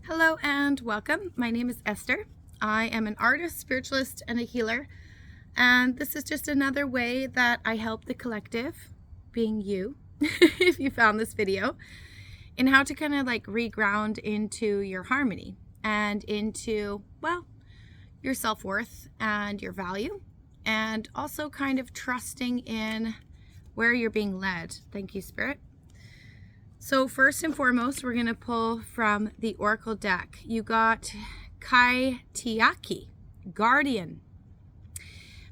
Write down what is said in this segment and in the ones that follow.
Hello and welcome. My name is Esther. I am an artist, spiritualist, and a healer. And this is just another way that I help the collective, being you, if you found this video, in how to kind of like reground into your harmony and into, well, your self-worth and your value, and also kind of trusting in where you're being led. Thank you, Spirit. So first and foremost, we're going to pull from the Oracle deck. You got Kaitiaki, Guardian.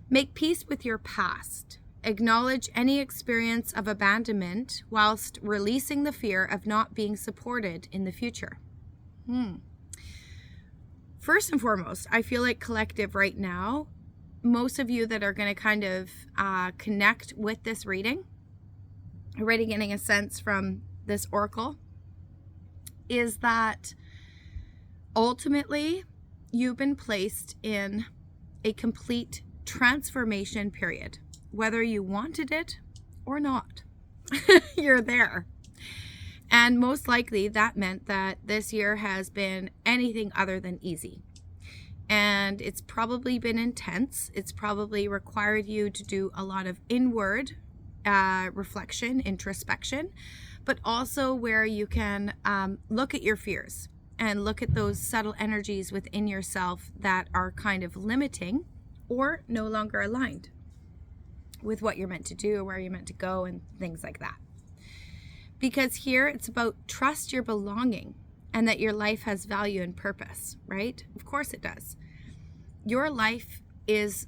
Make peace with your past. Acknowledge any experience of abandonment whilst releasing the fear of not being supported in the future. First and foremost, I feel like collective right now, most of you that are going to kind of connect with this reading, already getting a sense from this oracle, is that ultimately you've been placed in a complete transformation period, whether you wanted it or not. You're there. And most likely that meant that this year has been anything other than easy. And it's probably been intense. It's probably required you to do a lot of inward reflection, introspection, but also where you can look at your fears and look at those subtle energies within yourself that are kind of limiting or no longer aligned with what you're meant to do, where you're meant to go, and things like that. Because here it's about trust your belonging and that your life has value and purpose, right? Of course it does. Your life is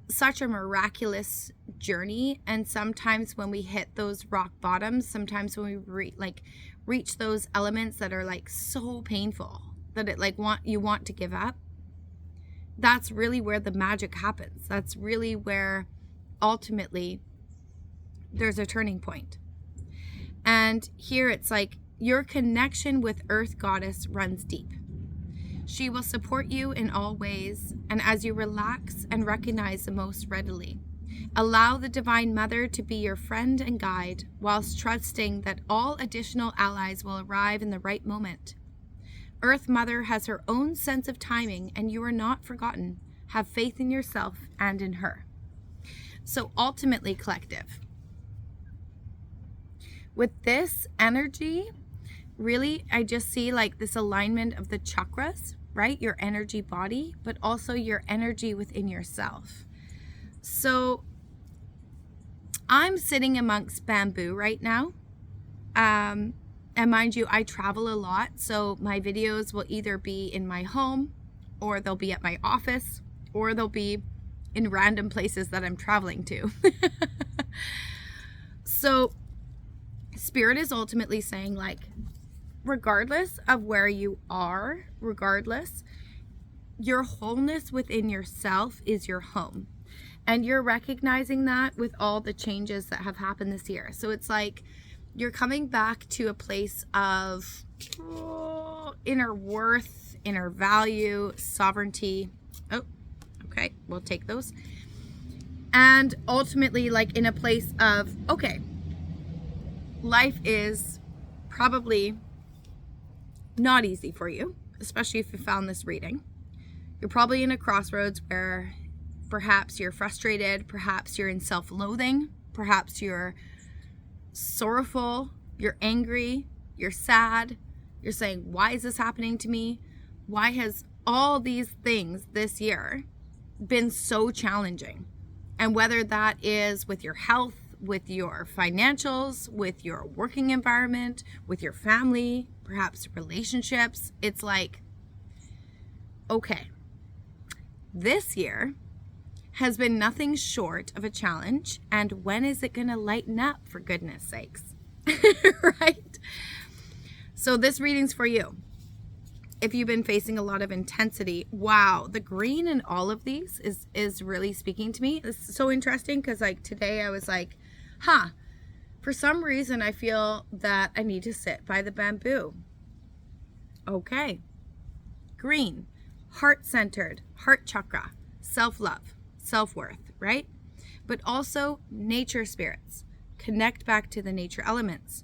such a miraculous journey, and sometimes when we hit those rock bottoms, sometimes when we reach those elements that are like so painful that it like you want to give up, that's really where the magic happens. That's really where ultimately there's a turning point. And here it's like your connection with Earth Goddess runs deep. She will support you in all ways, and as you relax and recognize the most readily, allow the Divine Mother to be your friend and guide, whilst trusting that all additional allies will arrive in the right moment. Earth Mother has her own sense of timing, and you are not forgotten. Have faith in yourself and in her. So ultimately, collective, with this energy, really, I just see like this alignment of the chakras, right? Your energy body, but also your energy within yourself. So I'm sitting amongst bamboo right now. And mind you, I travel a lot. So my videos will either be in my home, or they'll be at my office, or they'll be in random places that I'm traveling to. So Spirit is ultimately saying, like, regardless of where you are, regardless, your wholeness within yourself is your home. And you're recognizing that with all the changes that have happened this year. So it's like you're coming back to a place of inner worth, inner value, sovereignty. Oh, okay, we'll take those. And ultimately, like in a place of, okay, life is probably not easy for you, especially if you found this reading. You're probably in a crossroads where perhaps you're frustrated, perhaps you're in self-loathing, perhaps you're sorrowful, you're angry, you're sad, you're saying, why is this happening to me? Why has all these things this year been so challenging? And whether that is with your health, with your financials, with your working environment, with your family, perhaps relationships, it's like, okay, this year has been nothing short of a challenge, and when is it going to lighten up, for goodness sakes? Right? So this reading's for you. If you've been facing a lot of intensity, wow, the green in all of these is really speaking to me. It's so interesting because like today I was like, for some reason I feel that I need to sit by the bamboo. Okay. Green, heart-centered, heart chakra, self-love, self-worth, right? But also nature spirits. Connect back to the nature elements.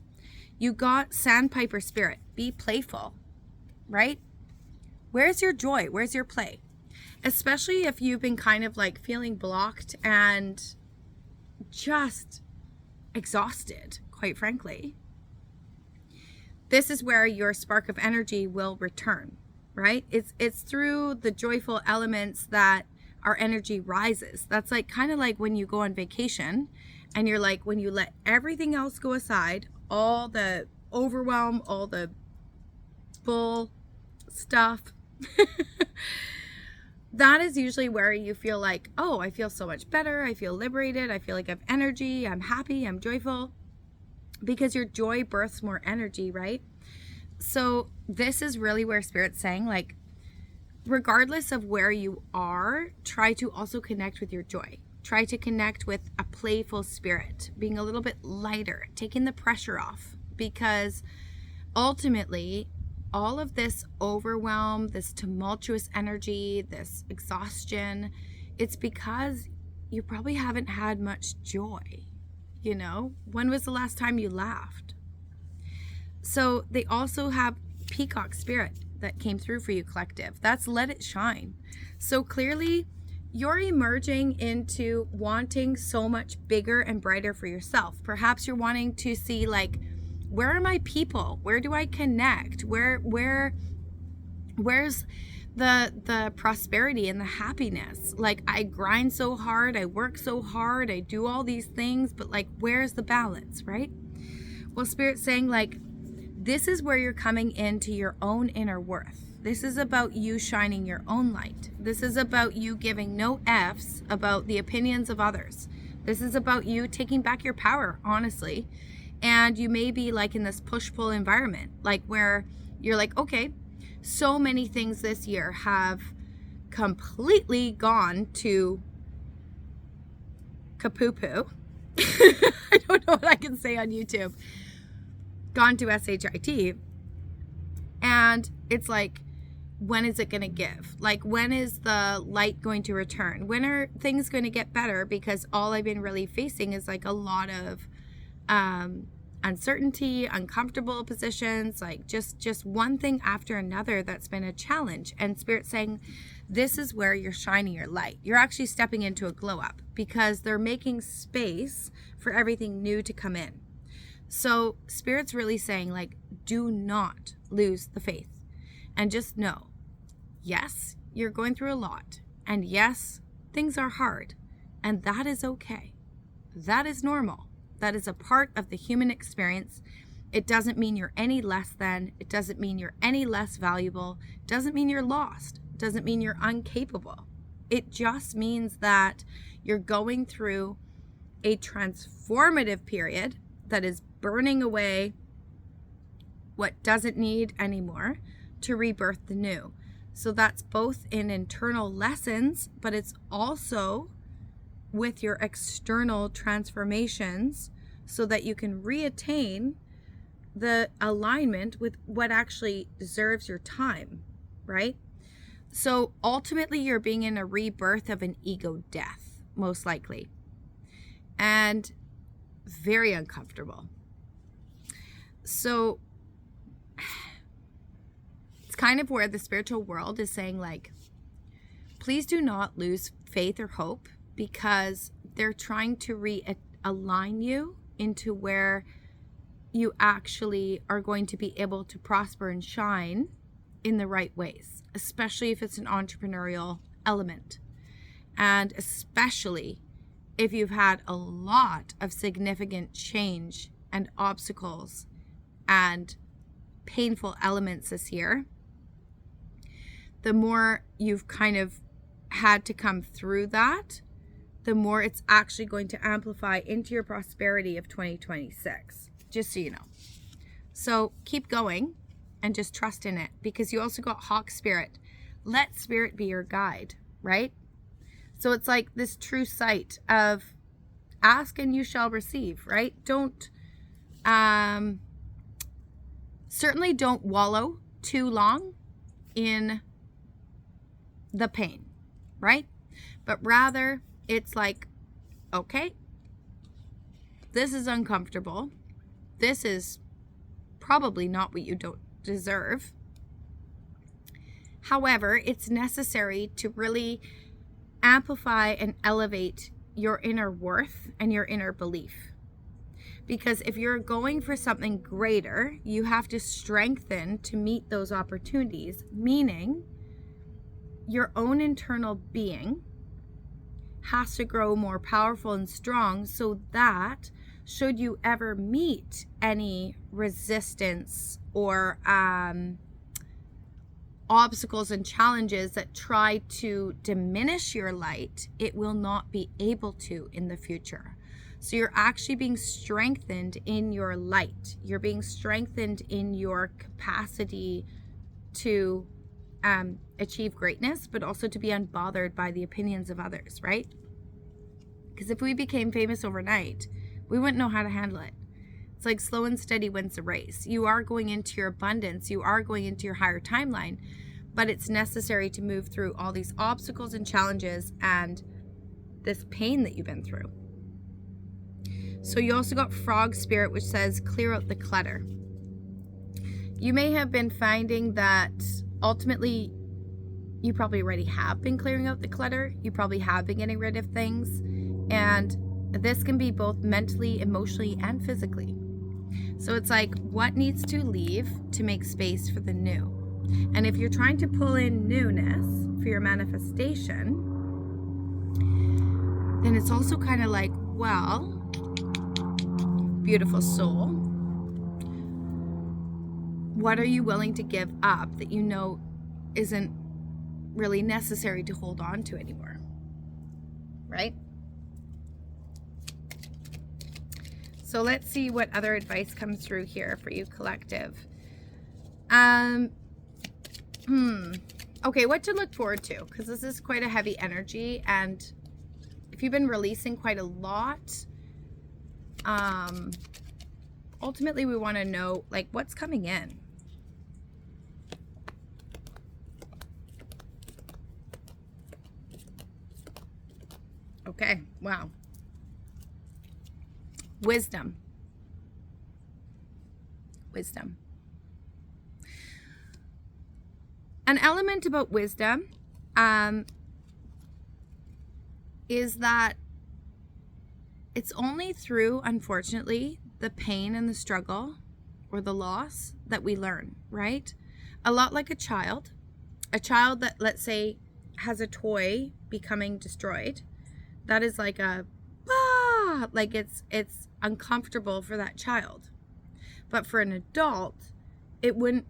You got sandpiper spirit. Be playful. right? Where's your joy? Where's your play? Especially if you've been kind of like feeling blocked and just exhausted, quite frankly. This is where your spark of energy will return, right? It's through the joyful elements that our energy rises. That's like kind of like when you go on vacation and you're like, when you let everything else go aside, all the overwhelm, all the bull stuff, that is usually where you feel like, oh, I feel so much better. I feel liberated. I feel like I have energy. I'm happy. I'm joyful. Because your joy births more energy, right? So this is really where Spirit's saying, like, regardless of where you are, try to also connect with your joy. Try to connect with a playful spirit, being a little bit lighter, taking the pressure off. Because ultimately, all of this overwhelm, this tumultuous energy, this exhaustion, it's because you probably haven't had much joy. You know, when was the last time you laughed? So they also have peacock spirit that came through for you, collective. That's let it shine. So clearly you're emerging into wanting so much bigger and brighter for yourself. Perhaps you're wanting to see, like, where are my people? Where do I connect? Where's the prosperity and the happiness? Like, I grind so hard, I work so hard, I do all these things, but like, where's the balance, right? Well, Spirit's saying, like, this is where you're coming into your own inner worth. This is about you shining your own light. This is about you giving no F's about the opinions of others. This is about you taking back your power, honestly. And you may be like in this push-pull environment, like where you're like, okay, so many things this year have completely gone to kapoo-poo. I don't know what I can say on YouTube. Gone to SHIT. And it's like, when is it going to give? Like, when is the light going to return? When are things going to get better? Because all I've been really facing is like a lot of uncertainty, uncomfortable positions, like just one thing after another that's been a challenge. And Spirit's saying, this is where you're shining your light. You're actually stepping into a glow up because they're making space for everything new to come in. So Spirit's really saying, like, do not lose the faith and just know, yes, you're going through a lot. And yes, things are hard. And that is okay. That is normal. That is a part of the human experience. It doesn't mean you're any less than. It doesn't mean you're any less valuable. It doesn't mean you're lost. It doesn't mean you're incapable. It just means that you're going through a transformative period that is burning away what doesn't need anymore to rebirth the new. So that's both in internal lessons, but it's also with your external transformations so that you can reattain the alignment with what actually deserves your time, right? So ultimately you're being in a rebirth of an ego death, most likely, and very uncomfortable. So it's kind of where the spiritual world is saying, like, please do not lose faith or hope, because they're trying to realign you into where you actually are going to be able to prosper and shine in the right ways, especially if it's an entrepreneurial element. And especially if you've had a lot of significant change and obstacles and painful elements this year, the more you've kind of had to come through that, the more it's actually going to amplify into your prosperity of 2026, just so you know. So keep going and just trust in it, because you also got Hawk Spirit. Let Spirit be your guide, right? So it's like this true sight of ask and you shall receive, right? Don't, certainly don't wallow too long in the pain, right? But rather, it's like, okay, this is uncomfortable. This is probably not what you don't deserve. However, it's necessary to really amplify and elevate your inner worth and your inner belief. Because if you're going for something greater, you have to strengthen to meet those opportunities, meaning your own internal being has to grow more powerful and strong so that should you ever meet any resistance or obstacles and challenges that try to diminish your light, it will not be able to in the future. So you're actually being strengthened in your light. You're being strengthened in your capacity to achieve greatness, but also to be unbothered by the opinions of others, right? Because if we became famous overnight, we wouldn't know how to handle it. It's like slow and steady wins the race. You are going into your abundance. You are going into your higher timeline, but it's necessary to move through all these obstacles and challenges and this pain that you've been through. So you also got Frog Spirit, which says clear out the clutter. You may have been finding that ultimately you probably already have been clearing out the clutter. You probably have been getting rid of things. And this can be both mentally, emotionally, and physically. So it's like, what needs to leave to make space for the new? And if you're trying to pull in newness for your manifestation, then it's also kind of like, well, beautiful soul, what are you willing to give up that you know isn't really necessary to hold on to anymore? Right? So let's see what other advice comes through here for you, collective. Okay, what to look forward to, because this is quite a heavy energy, and if you've been releasing quite a lot, ultimately we want to know like what's coming in. Okay, wow. Wisdom. An element about wisdom is that it's only through, unfortunately, the pain and the struggle or the loss that we learn, right? A lot like a child that, let's say, has a toy becoming destroyed. That is like like it's uncomfortable for that child. But for an adult, it wouldn't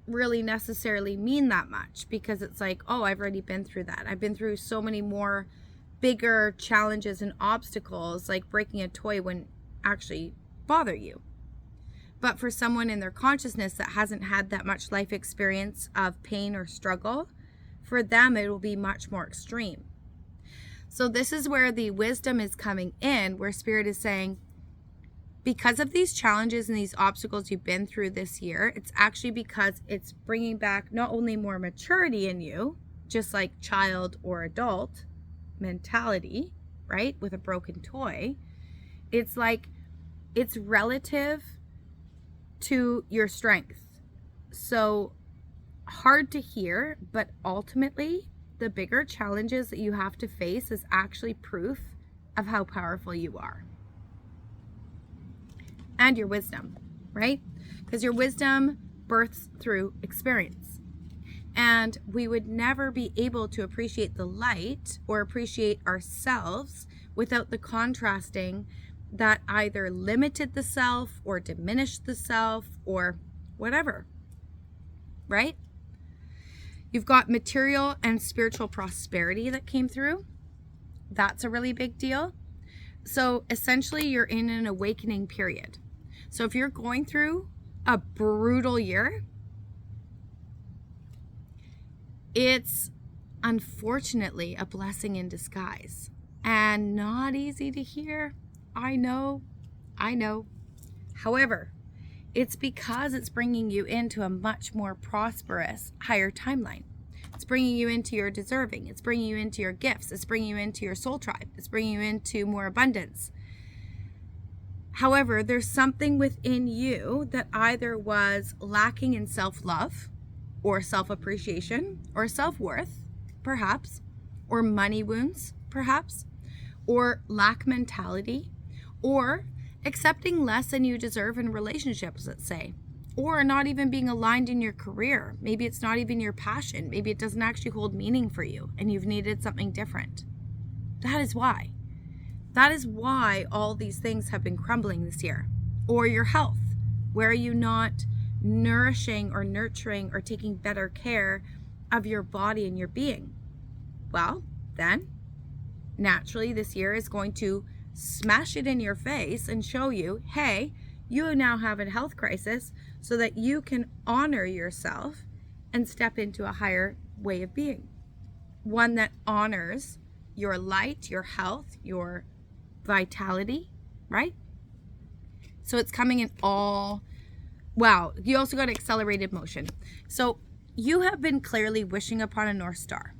really necessarily mean that much, because it's like, oh, I've already been through that. I've been through so many more bigger challenges and obstacles, like breaking a toy wouldn't actually bother you. But for someone in their consciousness that hasn't had that much life experience of pain or struggle, for them it will be much more extreme. So this is where the wisdom is coming in, where Spirit is saying, because of these challenges and these obstacles you've been through this year, it's actually because it's bringing back not only more maturity in you, just like child or adult mentality, right, with a broken toy. It's like it's relative to your strength. So hard to hear, but ultimately the bigger challenges that you have to face is actually proof of how powerful you are. And your wisdom, right? Because your wisdom births through experience. And we would never be able to appreciate the light or appreciate ourselves without the contrasting that either limited the self or diminished the self or whatever, right? You've got material and spiritual prosperity that came through. That's a really big deal. So essentially you're in an awakening period. So if you're going through a brutal year, it's unfortunately a blessing in disguise and not easy to hear. I know. However, it's because it's bringing you into a much more prosperous, higher timeline. It's bringing you into your deserving. It's bringing you into your gifts. It's bringing you into your soul tribe. It's bringing you into more abundance. However, there's something within you that either was lacking in self-love or self-appreciation, or self-worth, perhaps, or money wounds, perhaps, or lack mentality, or accepting less than you deserve in relationships, let's say, or not even being aligned in your career. Maybe it's not even your passion. Maybe it doesn't actually hold meaning for you and you've needed something different. That is why. That is why all these things have been crumbling this year. Or your health. Where are you not nourishing or nurturing or taking better care of your body and your being? Well, then naturally this year is going to smash it in your face and show you, hey, you now have a health crisis, so that you can honor yourself and step into a higher way of being. One that honors your light, your health, your vitality, right? So it's coming in all, wow, you also got accelerated motion. So you have been clearly wishing upon a North Star,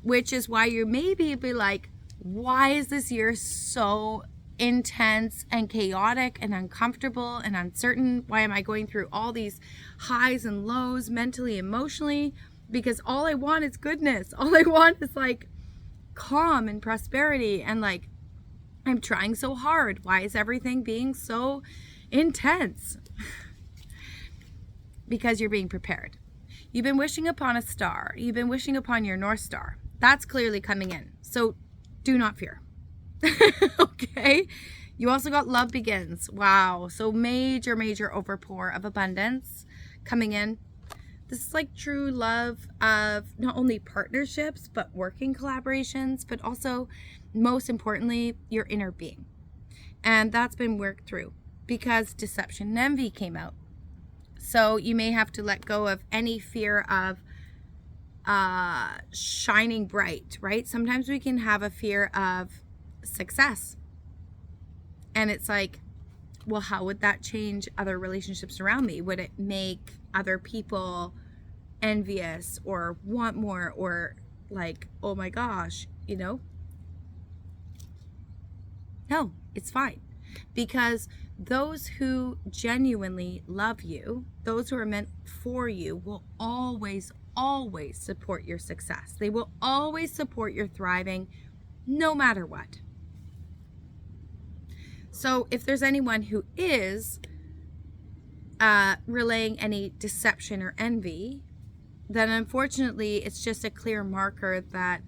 which is why you maybe be like, why is this year so intense and chaotic and uncomfortable and uncertain? Why am I going through all these highs and lows mentally, emotionally? Because all I want is goodness. All I want is like calm and prosperity, and like I'm trying so hard. Why is everything being so intense? Because you're being prepared. You've been wishing upon a star. You've been wishing upon your North Star. That's clearly coming in. So do not fear. Okay? You also got love begins. Wow. So major overpour of abundance coming in. This is like true love of not only partnerships, but working collaborations, but also, most importantly, your inner being. And that's been worked through because deception and envy came out. So you may have to let go of any fear of shining bright, right? Sometimes we can have a fear of success. And it's like, well, how would that change other relationships around me? Would it make other people envious or want more, or like, oh my gosh, you know? No, it's fine. Because those who genuinely love you, those who are meant for you, will always support your success. They will always support your thriving, no matter what. So if there's anyone who is relaying any deception or envy, then unfortunately it's just a clear marker that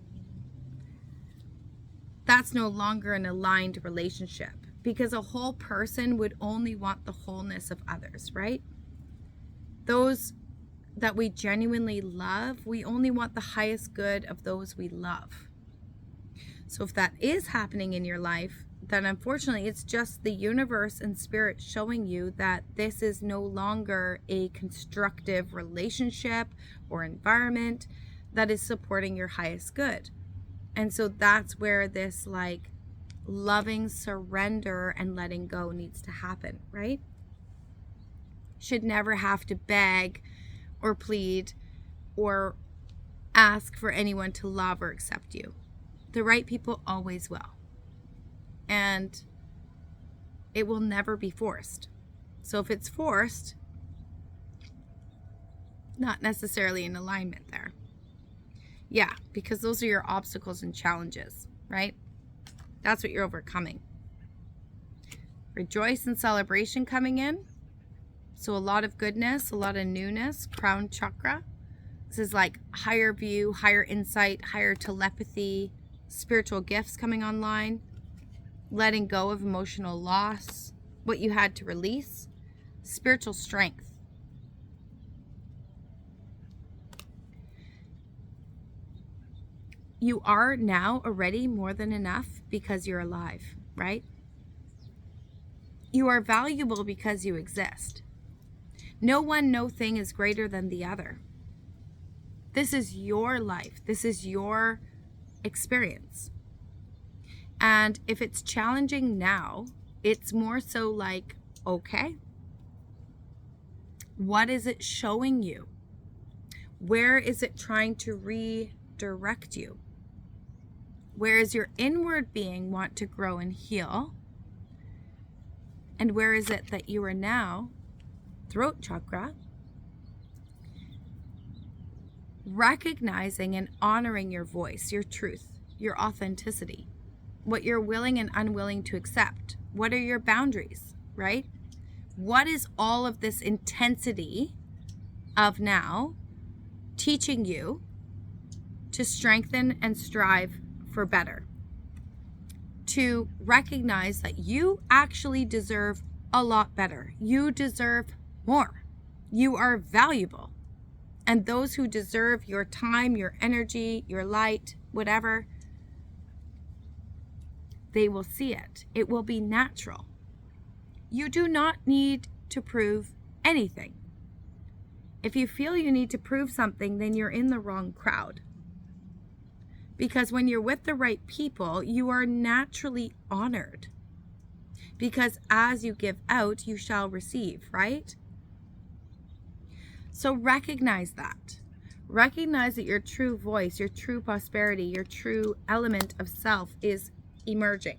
that's no longer an aligned relationship, because a whole person would only want the wholeness of others, right? Those that we genuinely love, we only want the highest good of those we love. So if that is happening in your life, then unfortunately it's just the universe and spirit showing you that this is no longer a constructive relationship or environment that is supporting your highest good. And so that's where this like loving surrender and letting go needs to happen, right? Should never have to beg or plead or ask for anyone to love or accept you. The right people always will. And it will never be forced. So if it's forced, not necessarily in alignment there. Yeah, because those are your obstacles and challenges, right? That's what you're overcoming. Rejoice and celebration coming in. So a lot of goodness, a lot of newness, crown chakra. This is like higher view, higher insight, higher telepathy, spiritual gifts coming online, letting go of emotional loss, what you had to release, spiritual strength. You are now already more than enough because you're alive, right? You are valuable because you exist. No one, no thing is greater than the other. This is your life. This is your experience. And if it's challenging now, it's more so like, okay, what is it showing you? Where is it trying to redirect you? Where is your inward being want to grow and heal? And where is it that you are now, throat chakra, recognizing and honoring your voice, your truth, your authenticity, what you're willing and unwilling to accept. What are your boundaries, right? What is all of this intensity of now teaching you to strengthen and strive for better? To recognize that you actually deserve a lot better. You deserve more. You are valuable. And those who deserve your time, your energy, your light, whatever, they will see it. It will be natural. You do not need to prove anything. If you feel you need to prove something, then you're in the wrong crowd. Because when you're with the right people, you are naturally honored. Because as you give out, you shall receive, right? So recognize that. Recognize that your true voice, your true prosperity, your true element of self is emerging.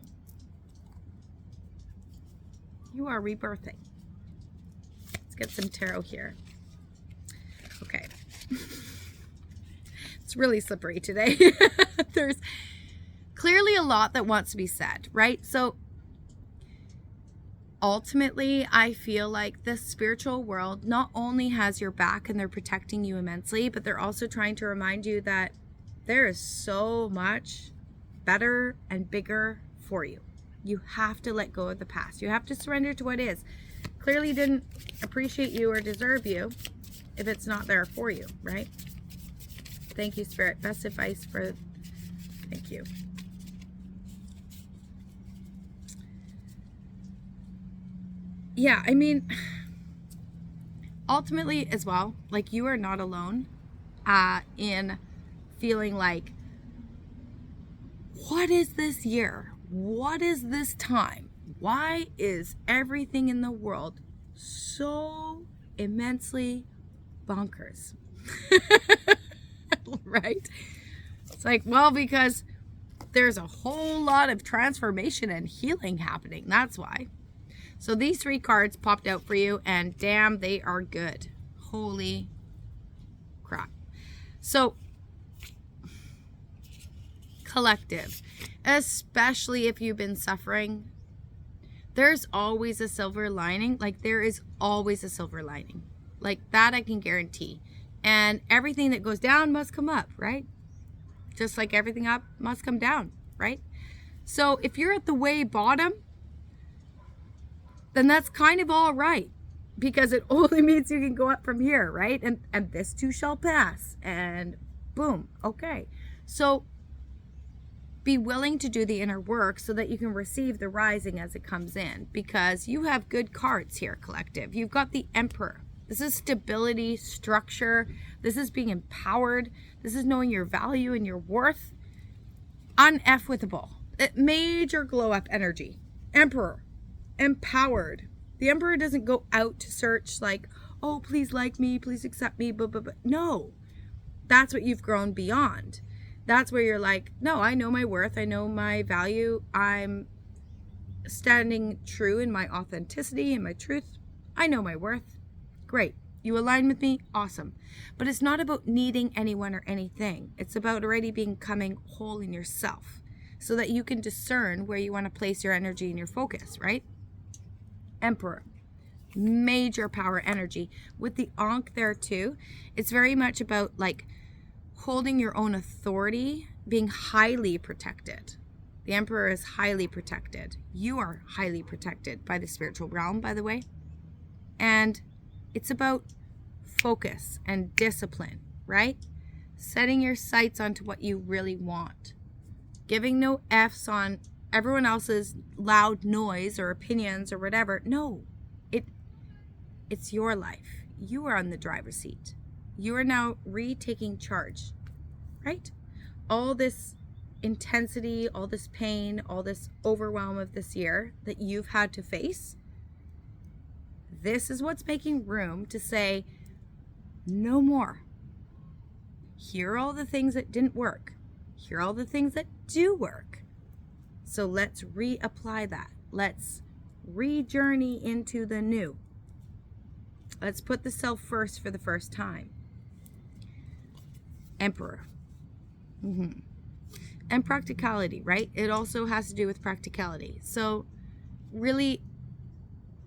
You are rebirthing. Let's get some tarot here. Okay. It's really slippery today. There's clearly a lot that wants to be said, right? So ultimately, I feel like the spiritual world not only has your back and they're protecting you immensely, but they're also trying to remind you that there is so much better and bigger for you. You have to let go of the past. You have to surrender to what is. Clearly didn't appreciate you or deserve you if it's not there for you, right? Thank you, Spirit. Best advice for... Thank you. Yeah, I mean, ultimately as well, like, you are not alone in feeling like, what is this year? What is this time? Why is everything in the world so immensely bonkers? Right? It's like, well, because there's a whole lot of transformation and healing happening. That's why. So these 3 cards popped out for you, and damn, they are good. Holy crap. So, collective, especially if you've been suffering, there's always a silver lining. Like, there is always a silver lining. Like, that I can guarantee. And everything that goes down must come up, right? Just like everything up must come down, right? So if you're at the way bottom, then that's kind of all right, because it only means you can go up from here, right? And this too shall pass, and boom, okay. So be willing to do the inner work so that you can receive the rising as it comes in, because you have good cards here, collective. You've got the Emperor. This is stability, structure. This is being empowered. This is knowing your value and your worth. Uneffable. Major glow up energy. Emperor. Empowered. The Emperor doesn't go out to search like, oh, please like me, please accept me, blah, blah, blah. No. That's what you've grown beyond. That's where you're like, no, I know my worth. I know my value. I'm standing true in my authenticity and my truth. I know my worth. Great. You align with me? Awesome. But it's not about needing anyone or anything. It's about already becoming whole in yourself so that you can discern where you want to place your energy and your focus, right? Emperor. Major power energy. With the Ankh there too, it's very much about like holding your own authority, being highly protected. The Emperor is highly protected. You are highly protected by the spiritual realm, by the way. And it's about focus and discipline, right? Setting your sights onto what you really want. Giving no F's on everyone else's loud noise or opinions or whatever. No, it's your life. You are on the driver's seat. You are now retaking charge, right? All this intensity, all this pain, all this overwhelm of this year that you've had to face, this is what's making room to say, no more. Here are all the things that didn't work. Here are all the things that do work. So let's reapply that. Let's re-journey into the new. Let's put the self first for the first time. Emperor. And practicality, right? It also has to do with practicality. So really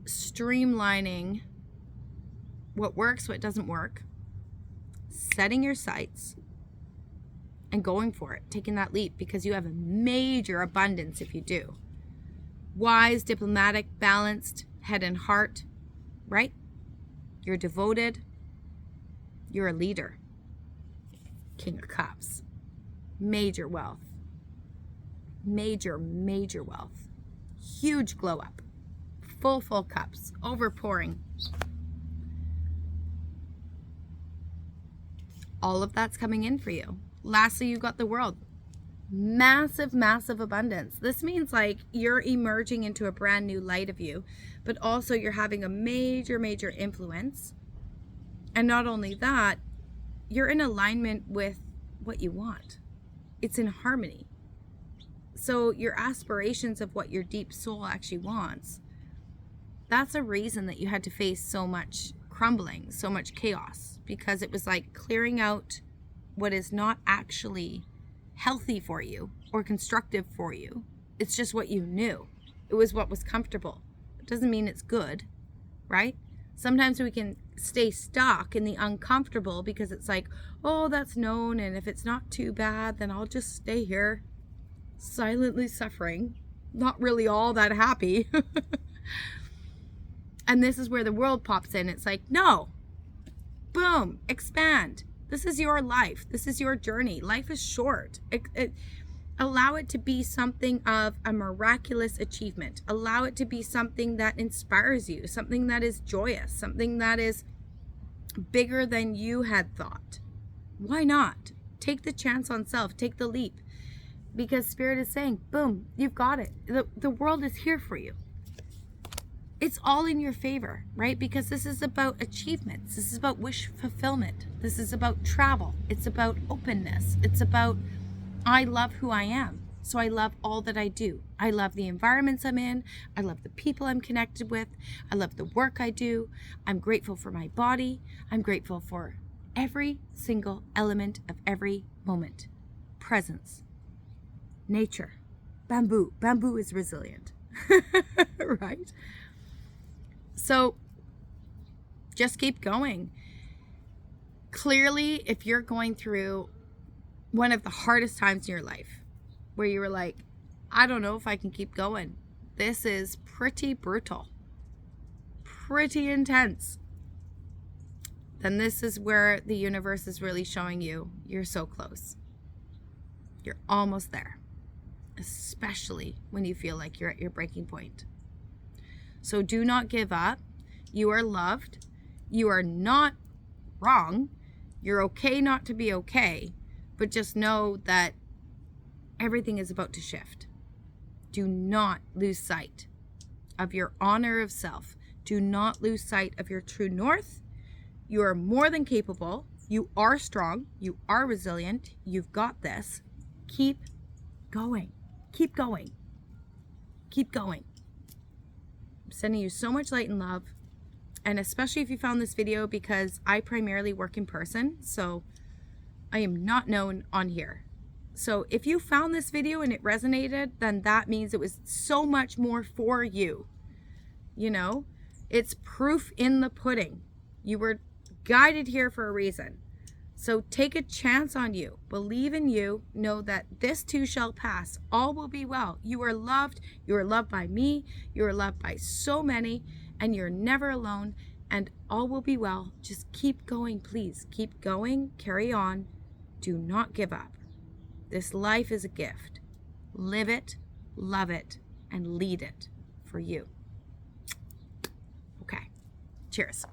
streamlining what works, what doesn't work, setting your sights, and going for it, taking that leap, because you have a major abundance if you do. Wise, diplomatic, balanced, head and heart, right? You're devoted. You're a leader. King of Cups. Major wealth. Major wealth. Huge glow up. Full cups. Overpouring. All of that's coming in for you. Lastly, you've got the World. Massive abundance. This means like you're emerging into a brand new light of you, but also you're having a major influence. And not only that, you're in alignment with what you want. It's in harmony. So your aspirations of what your deep soul actually wants, that's a reason that you had to face so much crumbling, so much chaos, because it was like clearing out what is not actually healthy for you or constructive for you. It's just what you knew. It was what was comfortable. It doesn't mean it's good, right? Sometimes we can stay stuck in the uncomfortable because it's like, oh, that's known, and if it's not too bad, then I'll just stay here silently suffering, not really all that happy. And this is where the World pops in. It's like, no, boom, expand. This is your life. This is your journey. Life is short. Allow it to be something of a miraculous achievement. Allow it to be something that inspires you, something that is joyous, something that is bigger than you had thought. Why not? Take the chance on self. Take the leap. Because Spirit is saying, boom, you've got it. The world is here for you. It's all in your favor, right? Because this is about achievements. This is about wish fulfillment. This is about travel. It's about openness. It's about, I love who I am. So I love all that I do. I love the environments I'm in. I love the people I'm connected with. I love the work I do. I'm grateful for my body. I'm grateful for every single element of every moment. Presence. Nature. Bamboo. Bamboo is resilient. Right? So just keep going. Clearly, if you're going through one of the hardest times in your life where you were like, I don't know if I can keep going. This is pretty brutal, pretty intense. Then this is where the universe is really showing you you're so close. You're almost there, especially when you feel like you're at your breaking point. So do not give up. You are loved. You are not wrong. You're okay not to be okay, but just know that everything is about to shift. Do not lose sight of your honor of self. Do not lose sight of your true north. You are more than capable. You are strong. You are resilient. You've got this. Keep going. Keep going. Keep going. I'm sending you so much light and love. And especially if you found this video, because I primarily work in person, so I am not known on here. So if you found this video and it resonated, then that means it was so much more for you. You know, it's proof in the pudding. You were guided here for a reason. So take a chance on you. Believe in you. Know that this too shall pass. All will be well. You are loved. You are loved by me. You are loved by so many. And you're never alone. And all will be well. Just keep going, please. Keep going. Carry on. Do not give up. This life is a gift. Live it, love it, and lead it for you. Okay. Cheers.